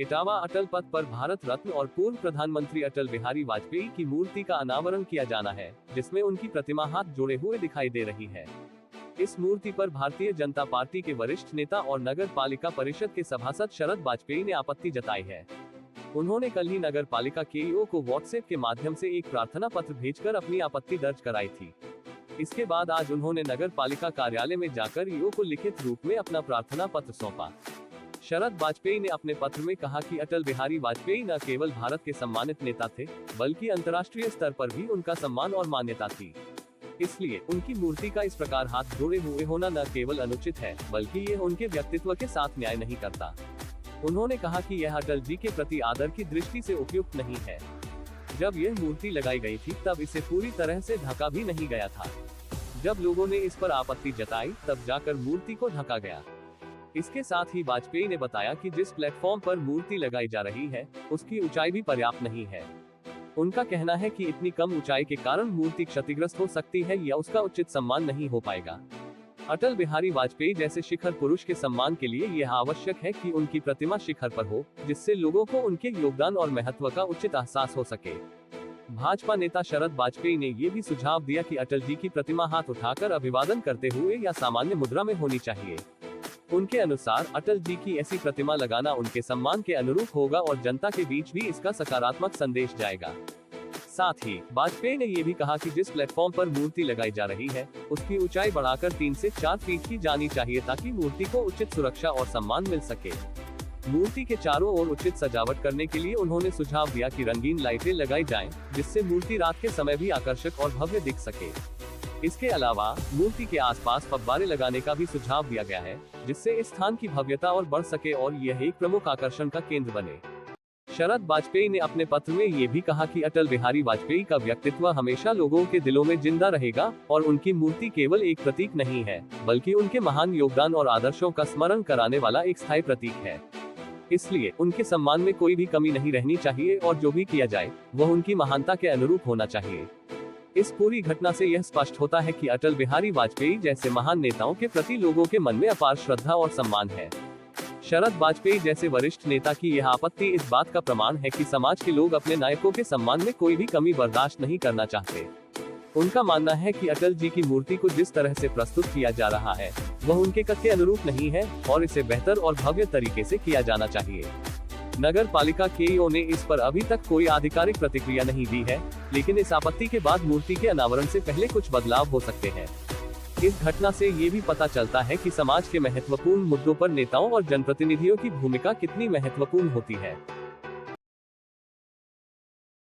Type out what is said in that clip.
इटावा अटल पथ पर भारत रत्न और पूर्व प्रधानमंत्री अटल बिहारी वाजपेयी की मूर्ति का अनावरण किया जाना है, जिसमें उनकी प्रतिमा हाथ जोड़े हुए दिखाई दे रही है। इस मूर्ति पर भारतीय जनता पार्टी के वरिष्ठ नेता और नगर पालिका परिषद के सभासद शरद वाजपेयी ने आपत्ति जताई है। उन्होंने कल ही नगर पालिका के ईओ को व्हाट्सएप के माध्यम से एक प्रार्थना पत्र भेजकर अपनी आपत्ति दर्ज कराई थी। इसके बाद आज उन्होंने नगर पालिका कार्यालय में जाकर ईओ को लिखित रूप में अपना प्रार्थना पत्र सौंपा। शरद वाजपेयी ने अपने पत्र में कहा कि अटल बिहारी वाजपेयी न केवल भारत के सम्मानित नेता थे, बल्कि अंतर्राष्ट्रीय स्तर पर भी उनका सम्मान और मान्यता थी। इसलिए उनकी मूर्ति का इस प्रकार हाथ जोड़े हुए होना न केवल अनुचित है, बल्कि ये उनके व्यक्तित्व के साथ न्याय नहीं करता। उन्होंने कहा कि यह अटल जी के प्रति आदर की दृष्टि से उपयुक्त नहीं है। जब यह मूर्ति लगाई गई थी तब इसे पूरी तरह से ढका भी नहीं गया था। जब लोगों ने इस पर आपत्ति जताई तब जाकर मूर्ति को ढका गया। इसके साथ ही वाजपेयी ने बताया कि जिस प्लेटफॉर्म पर मूर्ति लगाई जा रही है, उसकी ऊंचाई भी पर्याप्त नहीं है। उनका कहना है कि इतनी कम ऊंचाई के कारण मूर्ति क्षतिग्रस्त हो सकती है या उसका उचित सम्मान नहीं हो पाएगा। अटल बिहारी वाजपेयी जैसे शिखर पुरुष के सम्मान के लिए यह आवश्यक है कि उनकी प्रतिमा शिखर पर हो, जिससे लोगों को उनके योगदान और महत्व का उचित एहसास हो सके। भाजपा नेता शरद वाजपेयी ने ये भी सुझाव दिया कि अटल जी की प्रतिमा हाथ उठाकर अभिवादन करते हुए या सामान्य मुद्रा में होनी चाहिए। उनके अनुसार अटल जी की ऐसी प्रतिमा लगाना उनके सम्मान के अनुरूप होगा और जनता के बीच भी इसका सकारात्मक संदेश जाएगा। साथ ही वाजपेयी ने यह भी कहा कि जिस प्लेटफॉर्म पर मूर्ति लगाई जा रही है, उसकी ऊंचाई बढ़ाकर 3 से 4 फीट की जानी चाहिए ताकि मूर्ति को उचित सुरक्षा और सम्मान मिल सके। मूर्ति के चारों ओर उचित सजावट करने के लिए उन्होंने सुझाव दिया कि रंगीन लाइटें लगाई जाएं, जिससे मूर्ति रात के समय भी आकर्षक और भव्य दिख सके। इसके अलावा मूर्ति के आसपास फव्वारे लगाने का भी सुझाव दिया गया है, जिससे इस स्थान की भव्यता और बढ़ सके और यह एक प्रमुख आकर्षण का केंद्र बने। शरद वाजपेयी ने अपने पत्र में ये भी कहा कि अटल बिहारी वाजपेयी का व्यक्तित्व हमेशा लोगों के दिलों में जिंदा रहेगा और उनकी मूर्ति केवल एक प्रतीक नहीं है, बल्कि उनके महान योगदान और आदर्शों का स्मरण कराने वाला एक स्थायी प्रतीक है। इसलिए उनके सम्मान में कोई भी कमी नहीं रहनी चाहिए और जो भी किया जाए वह उनकी महानता के अनुरूप होना चाहिए। इस पूरी घटना से यह स्पष्ट होता है कि अटल बिहारी वाजपेयी जैसे महान नेताओं के प्रति लोगों के मन में अपार श्रद्धा और सम्मान है। शरद वाजपेयी जैसे वरिष्ठ नेता की यह आपत्ति इस बात का प्रमाण है कि समाज के लोग अपने नायकों के सम्मान में कोई भी कमी बर्दाश्त नहीं करना चाहते। उनका मानना है कि अटल जी की मूर्ति को जिस तरह से प्रस्तुत किया जा रहा है, वह उनके कद के अनुरूप नहीं है और इसे बेहतर और भव्य तरीके से किया जाना चाहिए। नगर पालिका के ईओ ने इस पर अभी तक कोई आधिकारिक प्रतिक्रिया नहीं दी है, लेकिन इस आपत्ति के बाद मूर्ति के अनावरण से पहले कुछ बदलाव हो सकते हैं। इस घटना से ये भी पता चलता है कि समाज के महत्वपूर्ण मुद्दों पर नेताओं और जनप्रतिनिधियों की भूमिका कितनी महत्वपूर्ण होती है।